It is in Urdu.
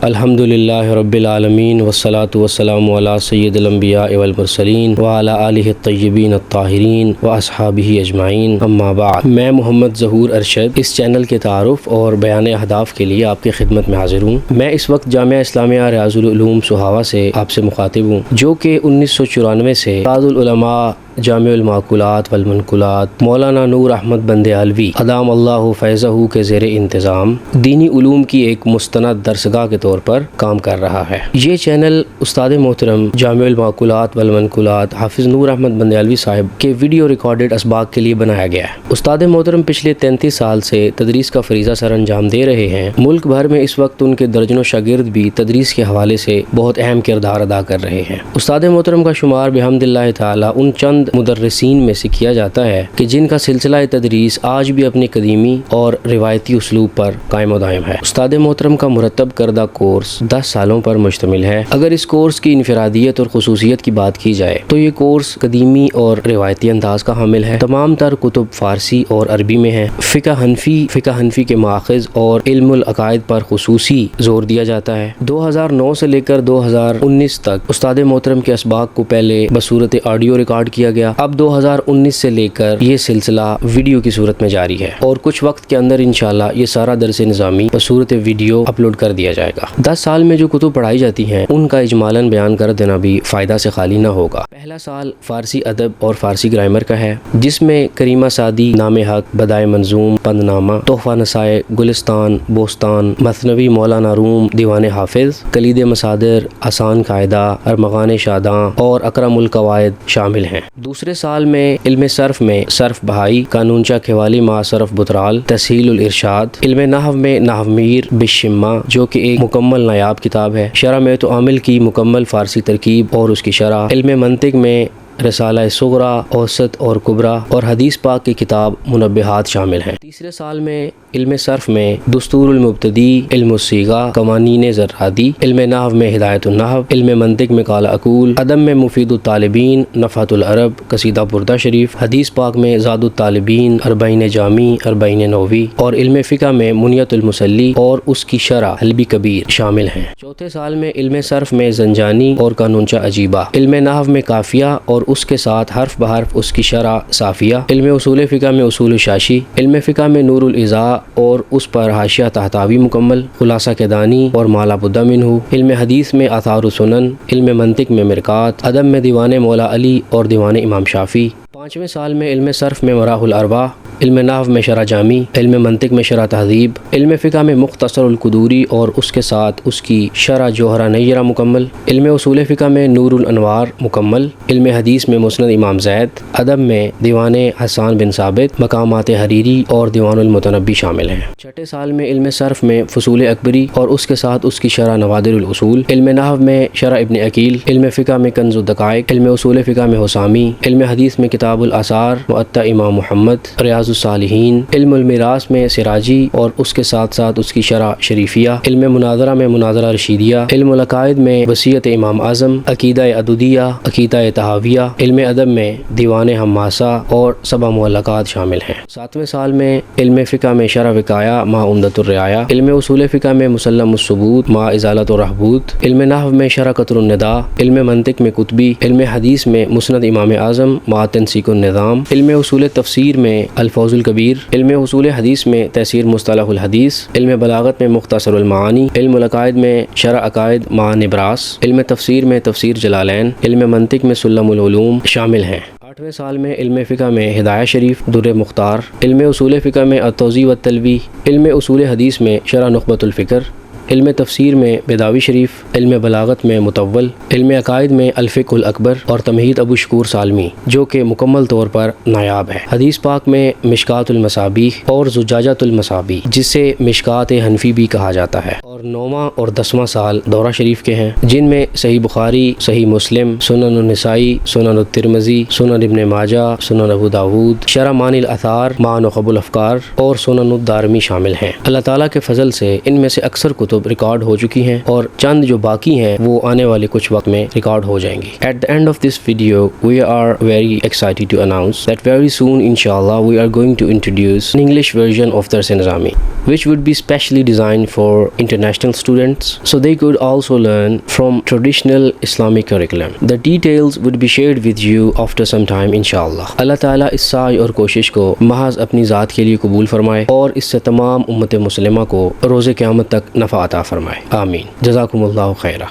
الحمدللہ رب العالمین والصلاة والسلام علی سید الانبیاء والمرسلین وعلی آلہ الطیبین الطاہرین واصحابہ اجمعین، اما بعد۔ میں محمد ظہور ارشد اس چینل کے تعارف اور بیان اہداف کے لیے آپ کی خدمت میں حاضر ہوں۔ میں اس وقت جامعہ اسلامیہ ریاض العلوم سہاوا سے آپ سے مخاطب ہوں، جو کہ 1994 سے تاج العلماء جامع المعقولات والمنقولات مولانا نور احمد بندیالوی ادام اللہ فیضہ کے زیر انتظام دینی علوم کی ایک مستند درسگاہ کے طور پر کام کر رہا ہے۔ یہ چینل استاد محترم جامع المعقولات والمنقولات حافظ نور احمد بندیالوی صاحب کے ویڈیو ریکارڈڈ اسباق کے لیے بنایا گیا ہے۔ استاد محترم پچھلے 33 سال سے تدریس کا فریضہ سر انجام دے رہے ہیں۔ ملک بھر میں اس وقت ان کے درجنوں شاگرد بھی تدریس کے حوالے سے بہت اہم کردار ادا کر رہے ہیں۔ استاد محترم کا شمار بحمد اللہ تعالی ان چند مدرسین میں سے کیا جاتا ہے کہ جن کا سلسلہ تدریس آج بھی اپنی قدیمی اور روایتی اسلوب پر قائم و دائم ہے۔ استاد محترم کا مرتب کردہ کورس 10 سالوں پر مشتمل ہے۔ اگر اس کورس کی انفرادیت اور خصوصیت کی بات کی جائے تو یہ کورس قدیمی اور روایتی انداز کا حامل ہے۔ تمام تر کتب فارسی اور عربی میں ہیں۔ فقہ حنفی کے ماخذ اور علم العقائد پر خصوصی زور دیا جاتا ہے۔ 2009 سے لے کر 2019 تک استاد محترم کے اسباق کو پہلے بصورت آڈیو ریکارڈ کیا گیا، اب 2019 سے لے کر یہ سلسلہ ویڈیو کی صورت میں جاری ہے اور کچھ وقت کے اندر انشاءاللہ یہ سارا درس نظامی بصورت ویڈیو اپلوڈ کر دیا جائے گا۔ 10 سال میں جو کتب پڑھائی جاتی ہیں ان کا اجمالاً بیان کر دینا بھی فائدہ سے خالی نہ ہوگا۔ پہلا سال فارسی ادب اور فارسی گرامر کا ہے، جس میں کریمہ سعدی، نام حق، بدائے منظوم، پند نامہ، تحفہ نسائے، گلستان، بوستان، مثنوی مولانا روم، دیوان حافظ، کلید مصادر، آسان قاعدہ، ارمغان شاداں اور اکرم القواعد شامل ہیں۔ دوسرے سال میں علم صرف میں صرف بہائی، قانونچہ کھوالی ما صرف بترال، تسہیل الارشاد، علم نحو میں نحو میر بالشمہ جو کہ ایک مکمل نایاب کتاب ہے، شرح میت و عامل کی مکمل فارسی ترکیب اور اس کی شرح، علم منطق میں رسالہ صغرا، اوسط اور کبریٰ اور حدیث پاک کی کتاب منبہات شامل ہیں۔ تیسرے سال میں علم صرف میں دستور المبتدی، علم الصیغہ، قوانین زرادی، علم نحو میں ہدایت النحو، علم منطق میں قال عقول، ادب میں مفید الطالبین، نفحۃ العرب، قصیدہ بردہ شریف، حدیث پاک میں زاد الطالبین، اربعین جامی، اربعین نووی اور علم فقہ میں منیت المصلی اور اس کی شرح حلبی کبیر شامل ہیں۔ چوتھے سال میں علم صرف میں زنجانی اور قانونچہ عجیبہ، علم نحو میں کافیہ اور اس کے ساتھ حرف بحرف اس کی شرح صافیہ، علم اصول فقہ میں اصول شاشی، علم فقہ میں نور الاضاء اور اس پر حاشیہ تحتاوی مکمل، خلاصہ کدانی اور مالا بدہ منہ، علم حدیث میں آثار السنن، علم منطق میں مرقات، ادب میں دیوان مولا علی اور دیوان امام شافعی۔ پانچویں سال میں علم صرف میں مراح الاربع، علم نحو میں شرح جامی، علم منطق میں شرح تہذیب، علم فقہ میں مختصر القدوری اور اس کے ساتھ اس کی شرح جوہرہ نیرہ مکمل، علم اصول فقہ میں نور الانوار مکمل، علم حدیث میں مسند امام زید، ادب میں دیوان حسان بن ثابت، مقامات حریری اور دیوان المتنبی شامل ہیں۔ چھٹے سال میں علم صرف میں فصول اکبری اور اس کے ساتھ اس کی شرح نوادر الاصول، علم نحو میں شرح ابن عقیل، علم فقہ میں کنز الدقائق، علم اصول فقہ میں حسامی، علم حدیث میں کتاب الاثار، مؤطا امام محمد، ریاض الصالحین، علم المراث میں سراجی اور اس کے ساتھ ساتھ اس کی شرح شریفیہ، علم مناظرہ میں مناظرہ رشیدیہ، علم العقائد میں وصیت امام اعظم، عقیدہ عدودیہ، عقیدہ طحاویہ، علم ادب میں دیوان حماسہ اور سبع معلقات شامل ہیں۔ ساتویں سال میں علم فقہ میں شرح وقایہ ما عمدۃ الرعایہ، علم اصول فقہ میں مسلم الثبوت ما ازالۃ الرہبوت، علم نحو میں شرح قطر النداء، علم منطق میں قطبی، علم حدیث میں مسند امام اعظم ما تنسیق النظام، علم اصول تفسیر میں الفوز الکبیر، علم اصول حدیث میں تفسیر مصطلح الحدیث، علم بلاغت میں مختصر المعانی، علم العقائد میں شرح عقائد مع نبراس، علم تفسیر میں تفسیر جلالین، علم منطق میں سلم العلوم شامل ہیں۔ 8ویں سال میں علم فقہ میں ہدایہ شریف، در مختار، علم اصول فقہ میں التوضیح والتلویح، علم اصول حدیث میں شرح نخبۃ الفکر، علم تفسیر میں بیداوی شریف، علم بلاغت میں مطول، علم عقائد میں الفقہ الاکبر اور تمہید ابو شکور سالمی جو کہ مکمل طور پر نایاب ہے۔ حدیث پاک میں مشکات المصابیح اور زجاجۃ المصابیح جسے مشکات حنفی بھی کہا جاتا ہے، اور 9واں اور 10واں سال دورہ شریف کے ہیں، جن میں صحیح بخاری، صحیح مسلم، سنن النسائی، سنن الترمذی، سنن ابن ماجہ، سنن ابو داود، شرح معانی الاثار مع نخب الافکار اور سنن الدارمی شامل ہیں۔ اللہ تعالیٰ کے فضل سے ان میں سے اکثر کتب کتب ریکارڈ ہو چکی ہیں اور چند جو باقی ہیں وہ آنے والے کچھ وقت میں ریکارڈ ہو جائیں گی. At the end of this video, we are very excited to announce that very soon, inshallah, we are going to introduce an English version of Dars Nizami, which would be specially designed for international students, so they could also learn from traditional Islamic curriculum. The details would be shared with you after some time, inshallah. اللہ تعالیٰ اس سعی اور کوشش کو محض اپنی ذات کے لیے قبول فرمائے اور اس سے تمام امت مسلمہ کو روز قیامت تک نفع عطا فرمائے. آمین. جزاکم اللہ خیرہ.